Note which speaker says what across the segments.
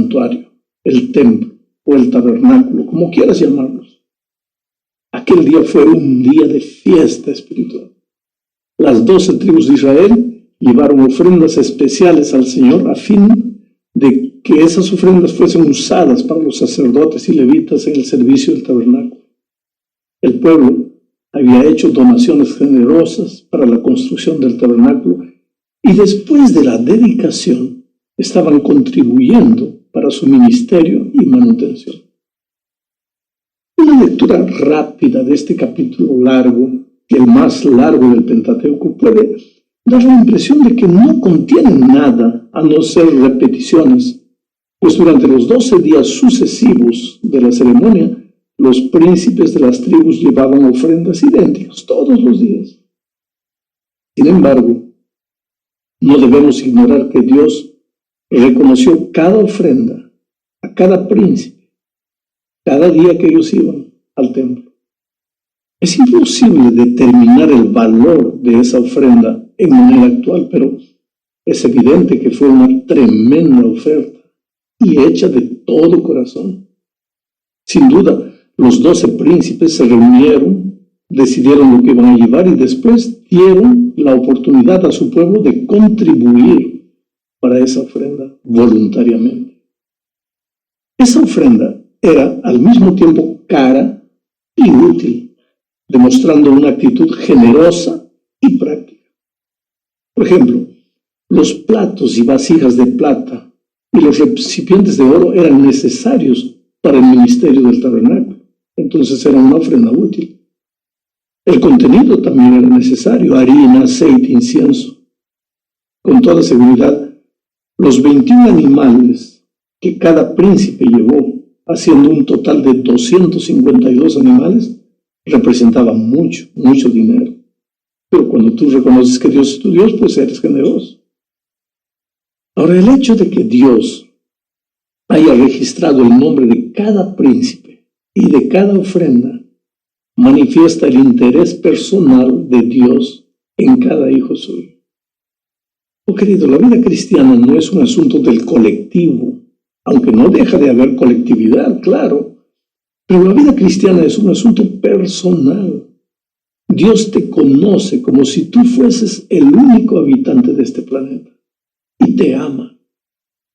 Speaker 1: santuario, el templo o el tabernáculo, como quieras llamarlos. Aquel día fue un día de fiesta espiritual. Las 12 tribus de Israel llevaron ofrendas especiales al Señor a fin de que esas ofrendas fuesen usadas para los sacerdotes y levitas en el servicio del tabernáculo. El pueblo había hecho donaciones generosas para la construcción del tabernáculo y después de la dedicación estaban contribuyendo para su ministerio y manutención. Una lectura rápida de este capítulo largo, el más largo del Pentateuco, puede dar la impresión de que no contiene nada a no ser repeticiones, pues durante los 12 días sucesivos de la ceremonia, los príncipes de las tribus llevaban ofrendas idénticas todos los días. Sin embargo, no debemos ignorar que Dios reconoció cada ofrenda a cada príncipe, cada día que ellos iban al templo. Es imposible determinar el valor de esa ofrenda en manera actual, pero es evidente que fue una tremenda oferta y hecha de todo corazón. Sin duda, los 12 príncipes se reunieron, decidieron lo que iban a llevar y después dieron la oportunidad a su pueblo de contribuir para esa ofrenda voluntariamente. Esa ofrenda era al mismo tiempo cara y útil, demostrando una actitud generosa y práctica. Por ejemplo, los platos y vasijas de plata y los recipientes de oro eran necesarios para el ministerio del tabernáculo. Entonces era una ofrenda útil. El contenido también era necesario: harina, aceite, incienso. Con toda seguridad, los 21 animales que cada príncipe llevó, haciendo un total de 252 animales, representaban mucho dinero. Pero cuando tú reconoces que Dios es tu Dios, pues eres generoso. Ahora, el hecho de que Dios haya registrado el nombre de cada príncipe y de cada ofrenda manifiesta el interés personal de Dios en cada hijo suyo. Oh querido, la vida cristiana no es un asunto del colectivo, aunque no deja de haber colectividad, claro, pero la vida cristiana es un asunto personal. Dios te conoce como si tú fueses el único habitante de este planeta y te ama,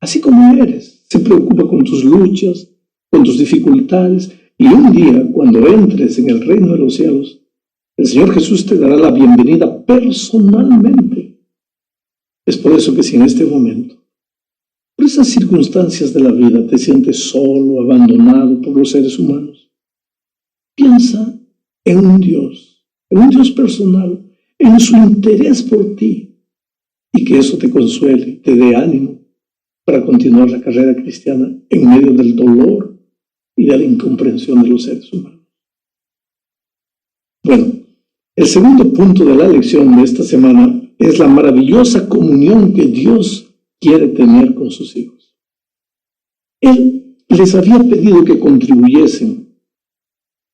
Speaker 1: así como eres. Se preocupa con tus luchas, con tus dificultades, y un día, cuando entres en el reino de los cielos, el Señor Jesús te dará la bienvenida personalmente. Es por eso que si en este momento, por esas circunstancias de la vida, te sientes solo, abandonado por los seres humanos, piensa en un Dios personal, en su interés por ti, y que eso te consuele, te dé ánimo para continuar la carrera cristiana en medio del dolor y de la incomprensión de los seres humanos. Bueno, el segundo punto de la lección de esta semana es la maravillosa comunión que Dios quiere tener con sus hijos. Él les había pedido que contribuyesen,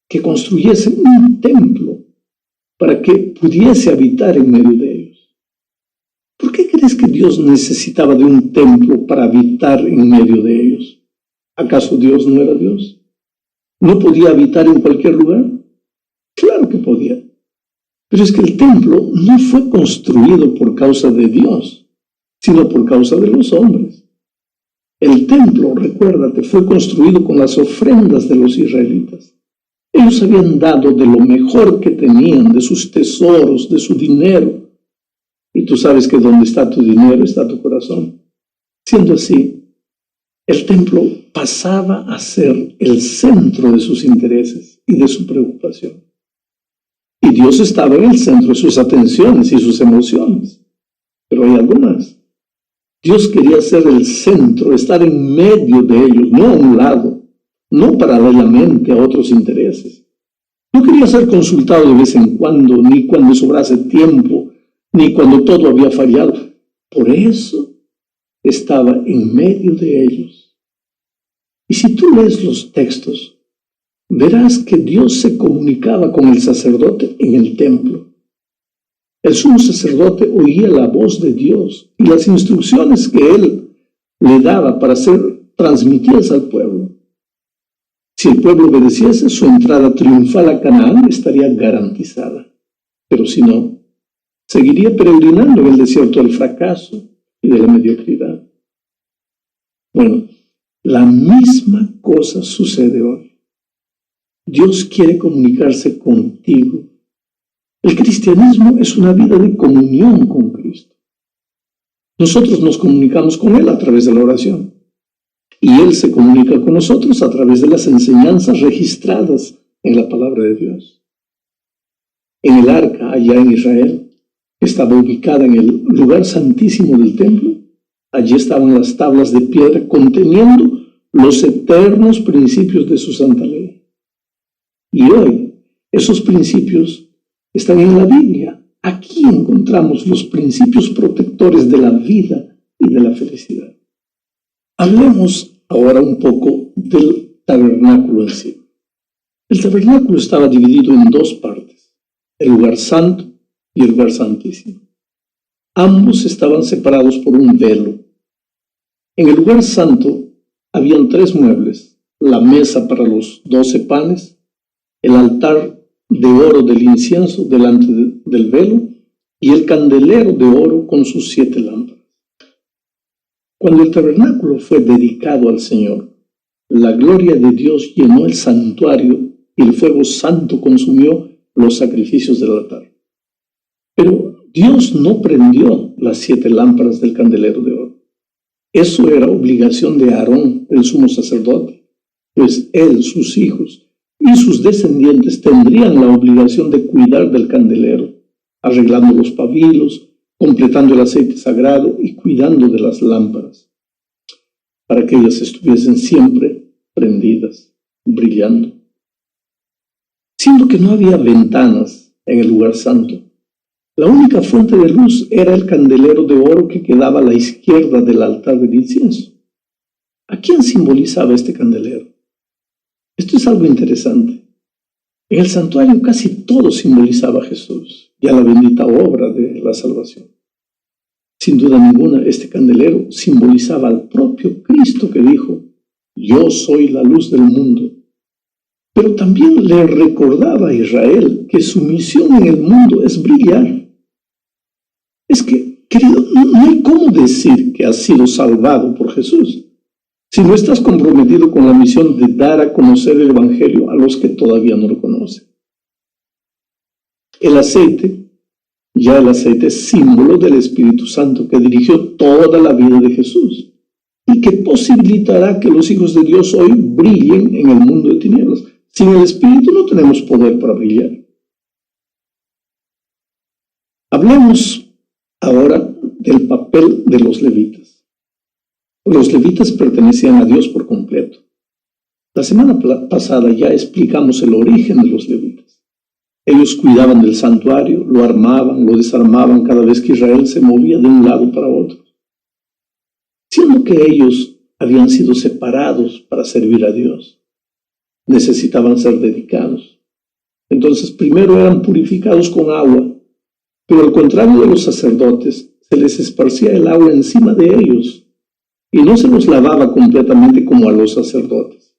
Speaker 1: que construyesen un templo para que pudiese habitar en medio de ellos. ¿Por qué crees que Dios necesitaba de un templo para habitar en medio de ellos? ¿Acaso Dios no era Dios? ¿No podía habitar en cualquier lugar? Claro que podía. Pero es que el templo no fue construido por causa de Dios, sino por causa de los hombres. El templo, recuérdate, fue construido con las ofrendas de los israelitas. Ellos habían dado de lo mejor que tenían, de sus tesoros, de su dinero. Y tú sabes que donde está tu dinero está tu corazón. Siendo así, el templo pasaba a ser el centro de sus intereses y de su preocupación. Y Dios estaba en el centro de sus atenciones y sus emociones. Pero hay algo más. Dios quería ser el centro, estar en medio de ellos, no a un lado, no paralelamente a otros intereses. No quería ser consultado de vez en cuando, ni cuando sobrase tiempo, ni cuando todo había fallado. Por eso estaba en medio de ellos. Y si tú lees los textos, verás que Dios se comunicaba con el sacerdote en el templo. El sumo sacerdote oía la voz de Dios y las instrucciones que él le daba para hacer transmitías al pueblo. Si el pueblo obedeciese, su entrada triunfal a Canaán estaría garantizada. Pero si no, seguiría peregrinando en el desierto del fracaso y de la mediocridad. Bueno, la misma cosa sucede hoy. Dios quiere comunicarse contigo. El cristianismo es una vida de comunión con Cristo. Nosotros nos comunicamos con Él a través de la oración. Y Él se comunica con nosotros a través de las enseñanzas registradas en la palabra de Dios. En el arca, allá en Israel, que estaba ubicada en el lugar santísimo del templo, allí estaban las tablas de piedra conteniendo los eternos principios de su santa ley. Y hoy, esos principios están en la Biblia. Aquí encontramos los principios protectores de la vida y de la felicidad. Hablemos ahora un poco del tabernáculo en sí. El tabernáculo estaba dividido en dos partes, el lugar santo y el lugar santísimo. Ambos estaban separados por un velo. En el lugar santo habían 3 muebles, la mesa para los 12 panes, el altar de oro del incienso delante del velo y el candelero de oro con sus 7 lámparas. Cuando el tabernáculo fue dedicado al Señor, la gloria de Dios llenó el santuario y el fuego santo consumió los sacrificios del altar. Pero Dios no prendió las 7 lámparas del candelero de oro. Eso era obligación de Aarón, el sumo sacerdote, pues él, sus hijos y sus descendientes tendrían la obligación de cuidar del candelero, arreglando los pabilos, completando el aceite sagrado y cuidando de las lámparas, para que ellas estuviesen siempre prendidas, brillando. Siendo que no había ventanas en el lugar santo, la única fuente de luz era el candelero de oro que quedaba a la izquierda del altar del incienso. ¿A quién simbolizaba este candelero? Esto es algo interesante. En el santuario casi todo simbolizaba a Jesús y a la bendita obra de la salvación. Sin duda ninguna, este candelero simbolizaba al propio Cristo que dijo: yo soy la luz del mundo. Pero también le recordaba a Israel que su misión en el mundo es brillar. Es que, querido, no hay cómo decir que has sido salvado por Jesús si no estás comprometido con la misión de dar a conocer el Evangelio a los que todavía no lo conocen. El aceite es símbolo del Espíritu Santo que dirigió toda la vida de Jesús y que posibilitará que los hijos de Dios hoy brillen en el mundo de tinieblas. Sin el Espíritu no tenemos poder para brillar. Hablemos ahora del papel de los levitas. Los levitas pertenecían a Dios por completo. La semana pasada ya explicamos el origen de los levitas. Ellos cuidaban del santuario, lo armaban, lo desarmaban cada vez que Israel se movía de un lado para otro. Siendo que ellos habían sido separados para servir a Dios, necesitaban ser dedicados. Entonces primero eran purificados con agua, pero al contrario de los sacerdotes, se les esparcía el agua encima de ellos y no se los lavaba completamente como a los sacerdotes.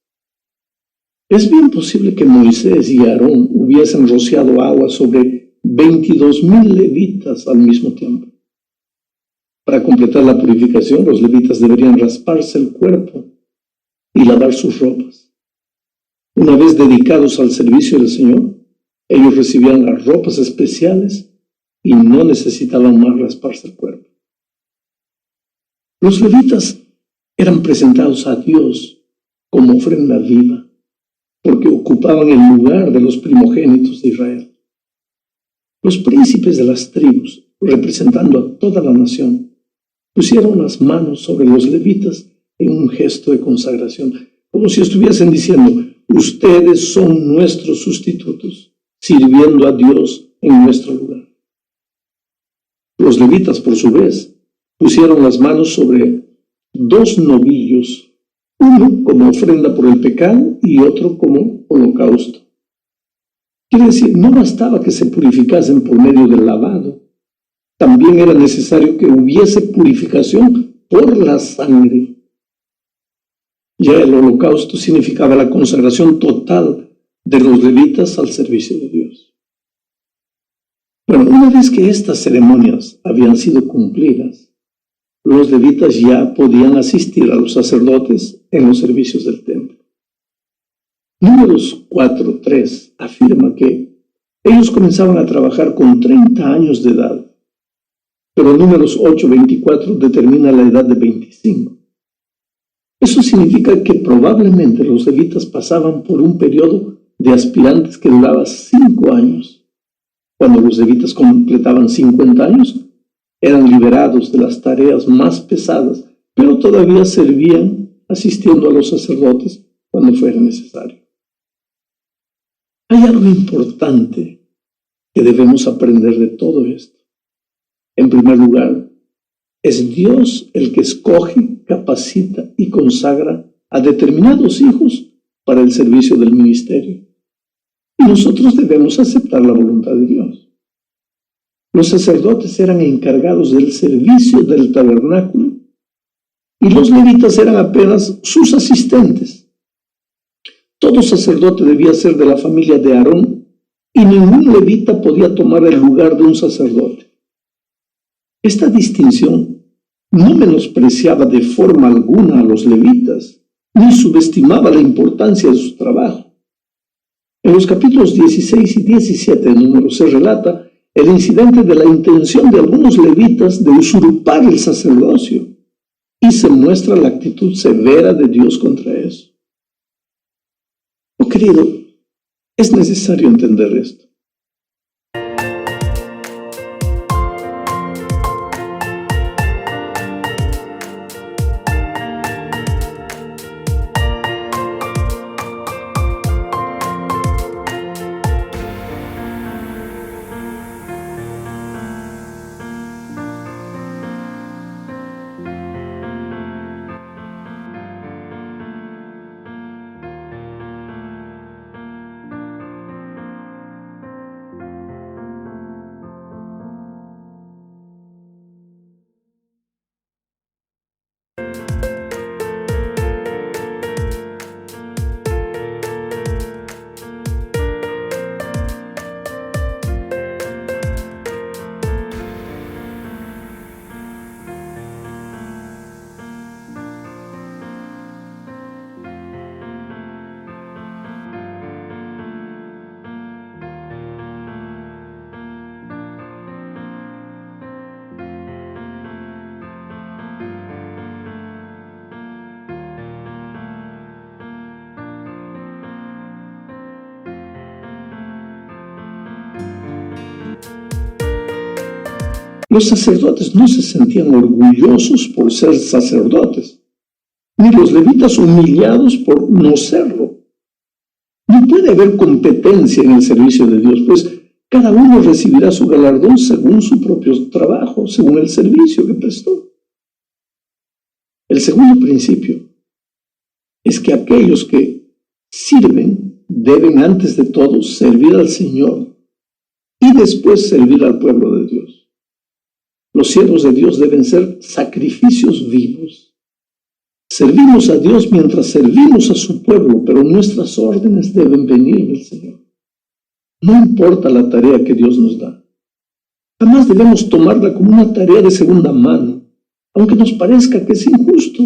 Speaker 1: Es bien posible que Moisés y Aarón hubiesen rociado agua sobre 22,000 levitas al mismo tiempo. Para completar la purificación, los levitas deberían rasparse el cuerpo y lavar sus ropas. Una vez dedicados al servicio del Señor, ellos recibían las ropas especiales y no necesitaban más rasparse el cuerpo. Los levitas eran presentados a Dios como ofrenda viva, porque ocupaban el lugar de los primogénitos de Israel. Los príncipes de las tribus, representando a toda la nación, pusieron las manos sobre los levitas en un gesto de consagración, como si estuviesen diciendo: ustedes son nuestros sustitutos, sirviendo a Dios en nuestro lugar. Los levitas, por su vez, pusieron las manos sobre 2 novillos, uno como ofrenda por el pecado y otro como holocausto. Quiere decir, no bastaba que se purificasen por medio del lavado, también era necesario que hubiese purificación por la sangre. Ya el holocausto significaba la consagración total de los levitas al servicio de Dios. Bueno, una vez que estas ceremonias habían sido cumplidas, los levitas ya podían asistir a los sacerdotes en los servicios del templo. Números 4:3 afirma que ellos comenzaban a trabajar con 30 años de edad, pero Números 8:24 determina la edad de 25. Eso significa que probablemente los levitas pasaban por un periodo de aspirantes que duraba 5 años. Cuando los levitas completaban 50 años, eran liberados de las tareas más pesadas, pero todavía servían asistiendo a los sacerdotes cuando fuera necesario. Hay algo importante que debemos aprender de todo esto. En primer lugar, es Dios el que escoge, capacita y consagra a determinados hijos para el servicio del ministerio. Y nosotros debemos aceptar la voluntad de Dios. Los sacerdotes eran encargados del servicio del tabernáculo y los levitas eran apenas sus asistentes. Todo sacerdote debía ser de la familia de Aarón y ningún levita podía tomar el lugar de un sacerdote. Esta distinción no menospreciaba de forma alguna a los levitas, ni subestimaba la importancia de su trabajo. En los capítulos 16 y 17 de Números se relata el incidente de la intención de algunos levitas de usurpar el sacerdocio y se muestra la actitud severa de Dios contra eso. Oh, querido, es necesario entender esto. Los sacerdotes no se sentían orgullosos por ser sacerdotes, ni los levitas humillados por no serlo. No puede haber competencia en el servicio de Dios, pues cada uno recibirá su galardón según su propio trabajo, según el servicio que prestó. El segundo principio es que aquellos que sirven deben antes de todo servir al Señor y después servir al pueblo de Dios. Los siervos de Dios deben ser sacrificios vivos. Servimos a Dios mientras servimos a su pueblo, pero nuestras órdenes deben venir del Señor. No importa la tarea que Dios nos da. Jamás debemos tomarla como una tarea de segunda mano, aunque nos parezca que es injusto.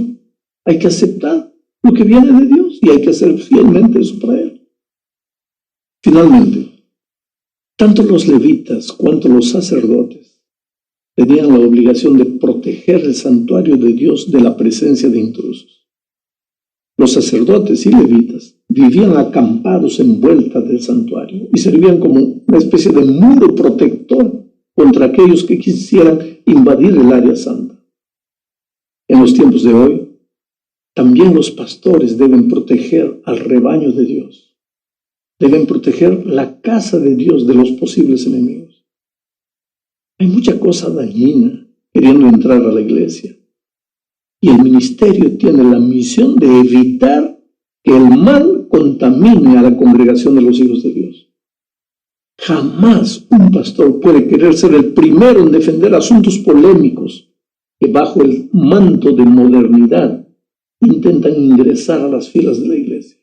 Speaker 1: Hay que aceptar lo que viene de Dios y hay que hacer fielmente eso para Él. Finalmente, tanto los levitas cuanto los sacerdotes tenían la obligación de proteger el santuario de Dios de la presencia de intrusos. Los sacerdotes y levitas vivían acampados en vuelta del santuario y servían como una especie de muro protector contra aquellos que quisieran invadir el área santa. En los tiempos de hoy, también los pastores deben proteger al rebaño de Dios. Deben proteger la casa de Dios de los posibles enemigos. Hay mucha cosa dañina queriendo entrar a la iglesia. Y el ministerio tiene la misión de evitar que el mal contamine a la congregación de los hijos de Dios. Jamás un pastor puede querer ser el primero en defender asuntos polémicos que bajo el manto de modernidad intentan ingresar a las filas de la iglesia.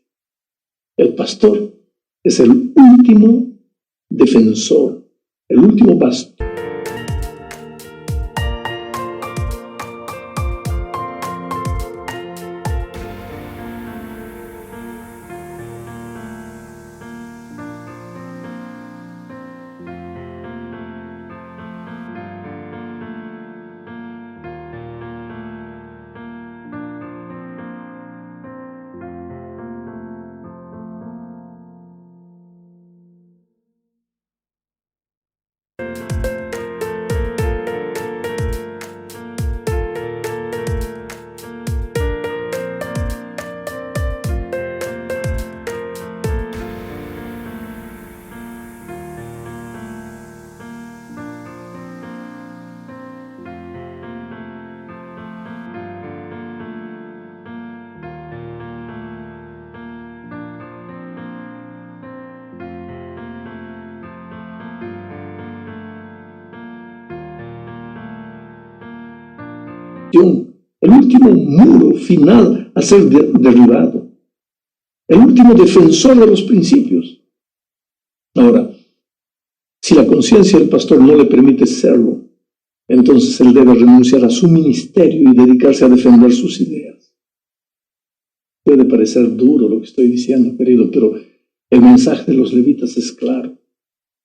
Speaker 1: El pastor es el último defensor, el último bastión. El último muro final a ser derribado, el último defensor de los principios. Ahora, si la conciencia del pastor no le permite serlo, entonces él debe renunciar a su ministerio y dedicarse a defender sus ideas. Puede parecer duro lo que estoy diciendo, querido, pero el mensaje de los levitas es claro.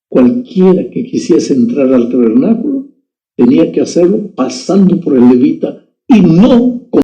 Speaker 1: Cualquiera que quisiese entrar al tabernáculo tenía que hacerlo pasando por el levita y no